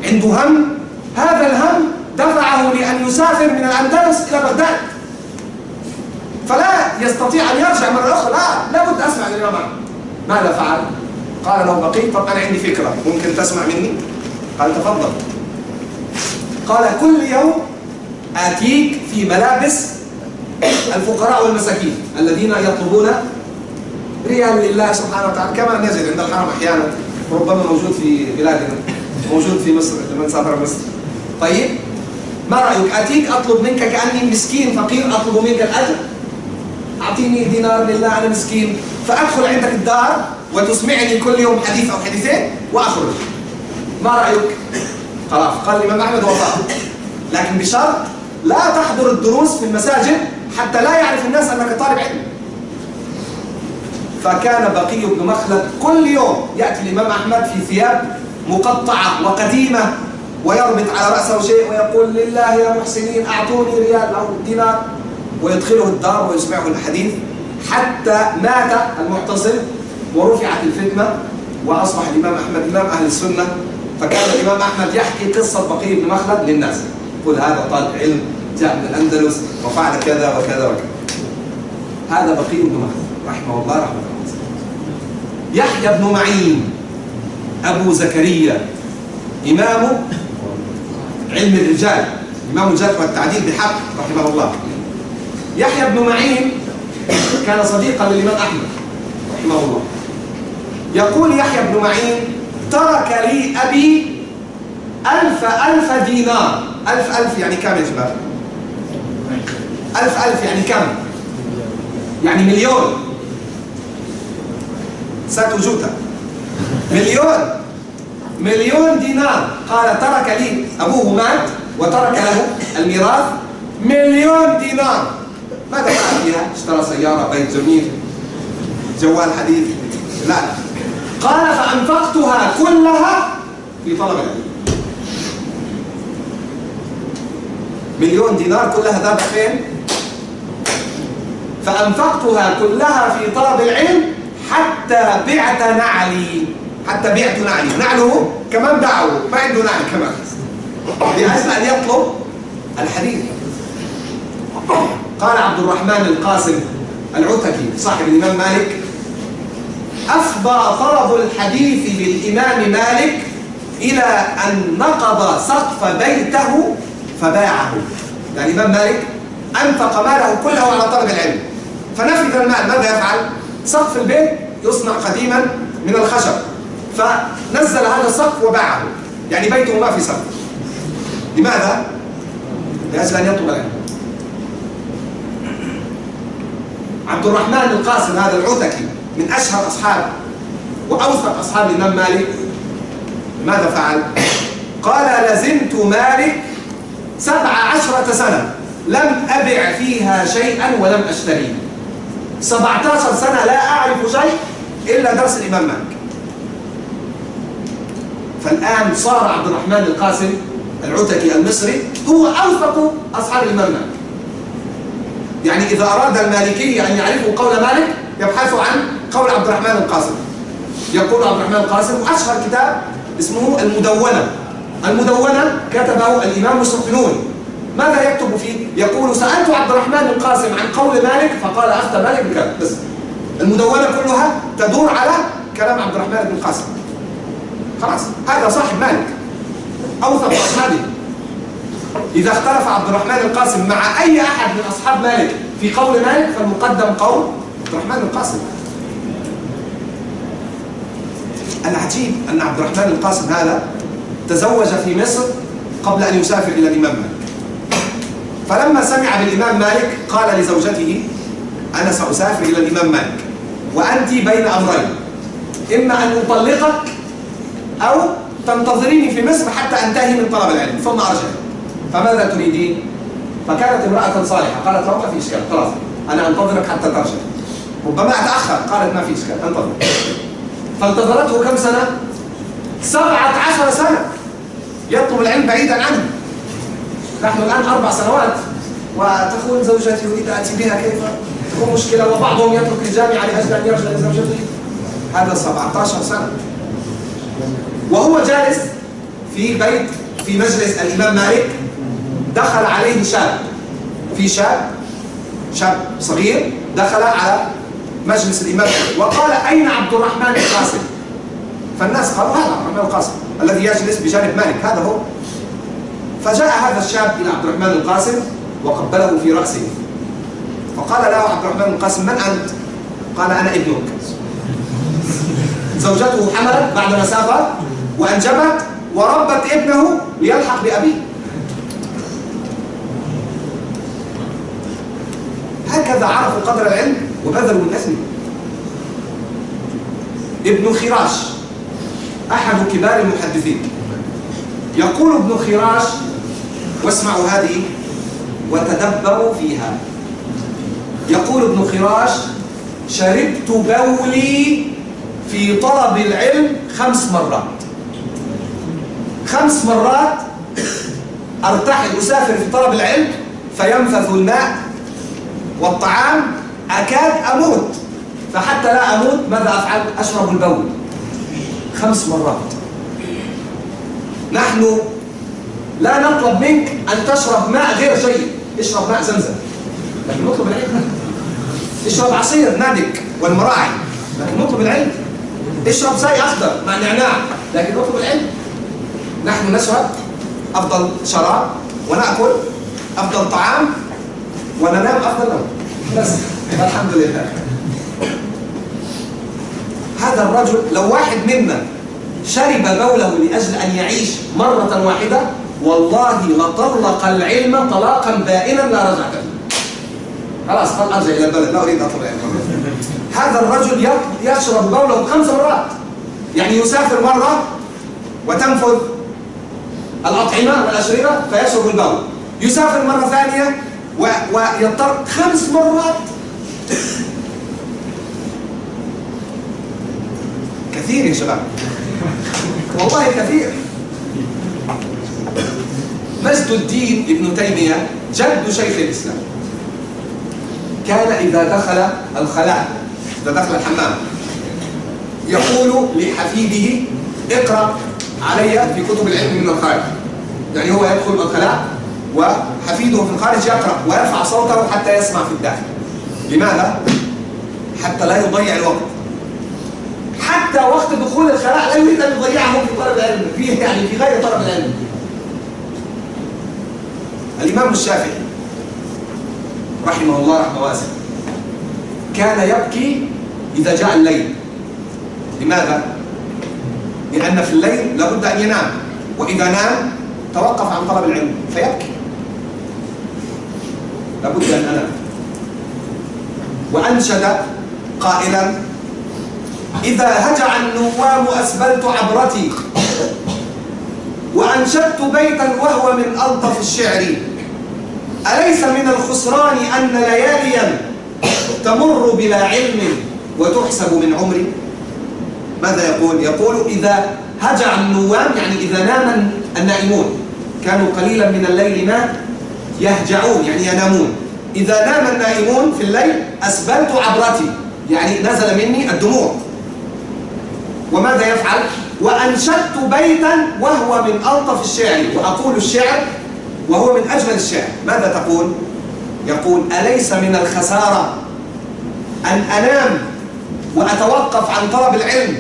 عنده هم. هذا الهم دفعه لأن يسافر من الأندلس إلى بغداد، فلا يستطيع أن يرجع مرة أخرى. لا بد أسمع من الإمام أحمد. ماذا فعل؟ قال له بقي: طب أنا عندي فكرة، ممكن تسمع مني؟ قال: تفضل. قال: كل يوم آتيك في ملابس الفقراء والمساكين الذين يطلبون ريال لله سبحانه وتعالى، كما نجد عند الحرم أحيانا، ربما موجود في بلادنا، موجود في مصر لمن سافر مصر. طيب، ما رأيك؟ آتيك أطلب منك كأني مسكين فقير، أطلب منك الأجر، أعطيني دينار لله، أنا مسكين، فأدخل عندك الدار وتسمعني كل يوم حديث أو حديثين وأخرج. ما رأيك؟ خلاص. قال الإمام أحمد: وافق، لكن بشرط لا تحضر الدروس في المساجد حتى لا يعرف الناس أنك طالب علم. فكان بقي بن مخلد كل يوم يأتي الإمام أحمد في ثياب مقطعة وقديمة ويربط على رأسه شيء ويقول لله يا محسنين أعطوني ريال أو دينار، ويدخله الدار ويسمعه الحديث حتى مات المعتصم ورفعت الفتنة وأصبح الإمام أحمد إمام أهل السنة. فكان الإمام أحمد يحكي قصة بقي بن مخلد للناس، يقول هذا طالب علم جاء من الأندلس وفعل كذا وكذا وكذا. هذا بقي بن مخلد رحمه الله رحمه الله. يحيى بن معين أبو زكريا إمام علم الرجال، إمام الجرح والتعديل بحق رحمه الله. يحيى بن معين كان صديقا للإمام أحمد رحمه الله. يقول يحيى بن معين: ترك لي أبي 1000 دينار. 1000 يعني كم يا شباب؟ 1000 يعني كم؟ يعني مليون. ستوجوتا مليون دينار. قال ترك لي، أبوه مات وترك له الميراث 1,000,000 دينار. ماذا فعل فيها؟ اشترى سيارة، بيت جميل، جوال حديث؟ لا، قال فأنفقتها كلها في طلب العلم. 1,000,000 دينار كلها ذهبت فين؟ فأنفقتها كلها في طلب العلم حتى بعت نعلي. نعله كمان باعه، ما عنده نعل كمان، لأجل أن يطلب الحديث. قال عبد الرحمن القاسم العتكي صاحب الإمام مالك: أفضى طلب الحديث للإمام مالك إلى أن نقض سقف بيته فباعه. يعني الإمام مالك أنفق ماله كله على طلب العلم فنفذ المال، ماذا يفعل؟ سقف البيت يصنع قديما من الخشب، فنزل هذا السقف وباعه، يعني بيته ما في سقف. لماذا؟ لأجل أن يطلب العلم. عبد الرحمن القاسم هذا العتكي من أشهر أصحاب وأوثق أصحاب الإمام مالك، ماذا فعل؟ قال: لزمت مالك 17 سنة لم أبع فيها شيئا ولم أشتريه. 17 سنة لا أعرف شيء إلا درس الإمام مالك. فالآن صار عبد الرحمن القاسم العتكي المصري هو أوثق أصحاب الإمام مالك. يعني إذا أراد المالكي أن يعرفوا قول مالك يبحثوا عن قول عبد الرحمن القاسم. يقول عبد الرحمن القاسم: أشهر كتاب اسمه المدونة. المدونة كتبه الإمام السحنون. ماذا يكتب فيه؟ يقول: سألت عبد الرحمن القاسم عن قول مالك فقال أفتى مالك بكذا. بس المدونة كلها تدور على كلام عبد الرحمن بن القاسم. خلاص، هذا صاحب مالك أوثق أصحابه. إذا اختلف عبد الرحمن القاسم مع أي أحد من أصحاب مالك في قول مالك فالمقدم قول عبد الرحمن القاسم. العجيب أن عبد الرحمن القاسم هذا تزوج في مصر قبل أن يسافر إلى الإمام مالك. فلما سمع بالإمام مالك قال لزوجته: أنا سأسافر إلى الإمام مالك وأنت بين أمرين، إما أن أطلقك أو تنتظريني في مصر حتى أنتهي من طلب العلم ثم أرجع، فماذا تريدين؟ فكانت امرأة صالحة قالت له: ما في إشكال، خلاص أنا أنتظرك حتى ترجع، ربما أتأخر. قالت: ما في إشكال، أنتظر. فانتظرته كم سنة؟ 17 سنة يطلب العلم بعيدا عنه. نحن الآن 4 سنوات وتقول زوجتي أريد أتي بها، كيف تكون مشكلة، وبعضهم يترك الجامعة لأجل أن يرجع لزوجته. هذا 17 سنة وهو جالس في بيت في مجلس الإمام مالك. دخل عليه شاب، في شاب صغير دخل على مجلس الإمام وقال: أين عبد الرحمن القاسم؟ فالناس قالوا: هذا عبد الرحمن القاسم الذي يجلس بجانب مالك، هذا هو. فجاء هذا الشاب إلى عبد الرحمن القاسم وقبله في رأسه، فقال له عبد الرحمن القاسم: من أنت؟ قال: أنا ابنك. زوجته حملت بعد مسافة وأنجبت وربت ابنه ليلحق بأبيه. هكذا عرفوا قدر العلم وبذلوا من أجله. ابن خراش أحد كبار المحدثين يقول ابن خراش، واسمعوا هذه وتدبروا فيها، يقول ابن خراش: شربت بولي في طلب العلم 5 مرات. 5 مرات أرتحل أسافر في طلب العلم فينفذ الماء والطعام، أكاد أموت، فحتى لا أموت ماذا أفعل؟ أشرب البول 5 مرات. نحن لا نطلب منك أن تشرب ماء غير جيد، اشرب ماء زمزم، لكن نطلب العلم. اشرب عصير نادك والمراعي، لكن نطلب العلم. اشرب شاي أخضر مع نعناع، لكن نطلب العلم. نحن نشرب أفضل شراب، ونأكل أفضل طعام، وننام أفضل نوم، بس الحمد لله. هذا الرجل لو واحد منا شرب بوله لأجل أن يعيش مرة واحدة، والله لطلق العلم طلاقا بائنا لا رجعة فيه. خلاص قال أرجع إلى البلد، لا أريد أطلب العلم. هذا الرجل يشرب بوله 5 مرات، يعني يسافر مرة وتنفذ الأطعمة والأشربة فيشرب البول، يسافر مرة ثانية ويضطر 5 مرات. كثير يا شباب، والله كثير. مجد الدين ابن تيمية جد شيخ الإسلام كان إذا دخل الخلاء، إذا دخل الحمام، يقول لحفيده اقرأ علي في كتب العلم من الخارج. يعني هو يدخل الخلاء وحفيده في الخارج يقرأ ويرفع صوته حتى يسمع في الداخل. لماذا؟ حتى لا يضيع الوقت. حتى وقت دخول الخلاء لا يريد أن يضيعه في طلب العلم، يعني في غير طلب العلم. الإمام الشافعي رحمه الله رحمه واسعة كان يبكي إذا جاء الليل. لماذا؟ لأن في الليل لابد أن ينام، وإذا نام توقف عن طلب العلم فيبكي. لابد أن أنام. وأنشد قائلا: إذا هجع النوام أسبلت عبرتي، وأنشدت بيتا وهو من ألطف الشعر. أليس من الخسران أن لياليا تمر بلا علم وتحسب من عمري؟ ماذا يقول؟ يقول إذا هجع النوام، يعني إذا نام النائمون، كانوا قليلا من الليل ما يهجعون، يعني ينامون. إذا نام النائمون في الليل أسبلت عبرتي، يعني نزل مني الدموع. وماذا يفعل؟ وأنشدت بيتا وهو من ألطف الشعر، وأقول الشعر وهو من أجمل الشعر. ماذا تقول؟ يقول: أليس من الخسارة أن أنام وأتوقف عن طلب العلم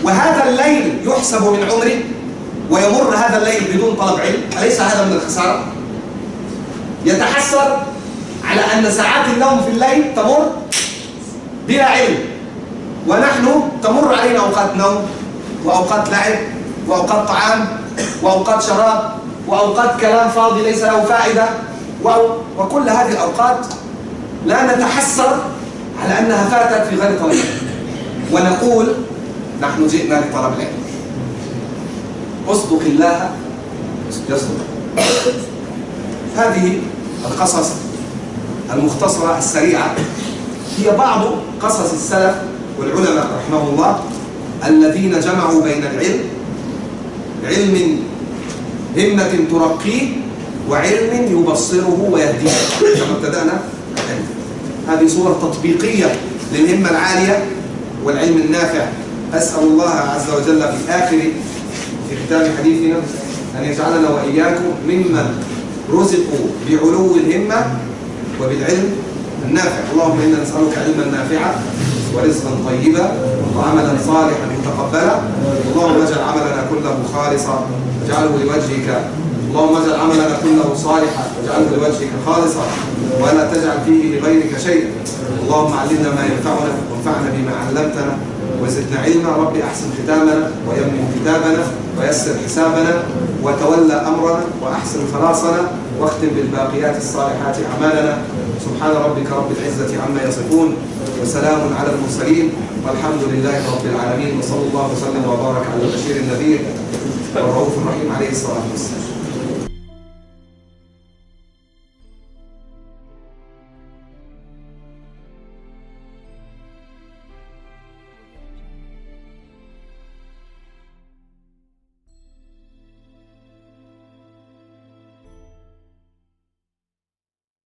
وهذا الليل يحسب من عمري ويمر هذا الليل بدون طلب علم؟ أليس هذا من الخسارة؟ يتحسر على أن ساعات النوم في الليل تمر بلا علم، ونحن تمر علينا أوقات نوم وأوقات لعب وأوقات طعام وأوقات شراب وأوقات كلام فاضي ليس له فائدة، وكل هذه الأوقات لا نتحسر على أنها فاتت في غير طلب العلم، ونقول نحن جئنا لطلب العلم. اصدق الله يصدق. هذه القصص المختصرة السريعة هي بعض قصص السلف والعلماء رحمه الله الذين جمعوا بين العلم، علم همة ترقيه، وعلم يبصره ويهديه، كما ابتدأنا. هذه صور تطبيقية للهمة العالية والعلم النافع. أسأل الله عز وجل في آخر ختام حديثنا أن يجعلنا وإياكم ممن رزقوا بعلو الهمة وبالعلم النافع. اللهم إنا نسألك علما نافعا ورزقا طيبا وعملا صالحا متقبلا. اللهم اجعل عملنا كله خالصا واجعله لوجهك. اللهم اجعل عملنا كله صالحا واجعله لوجهك خالصا ولا تجعل فيه لغيرك شيئا. اللهم علمنا ما ينفعنا وانفعنا بما علمتنا وزدنا علما. رب احسن ختامنا ويمن كتابنا ويسر حسابنا وتولى امرنا واحسن خلاصنا واختم بالباقيات الصالحات اعمالنا. سبحان ربك رب العزة عما يصفون وسلام على المرسلين والحمد لله رب العالمين. وصلى الله وسلم وبارك على البشير النذير والرؤوف الرحيم عليه الصلاة والسلام.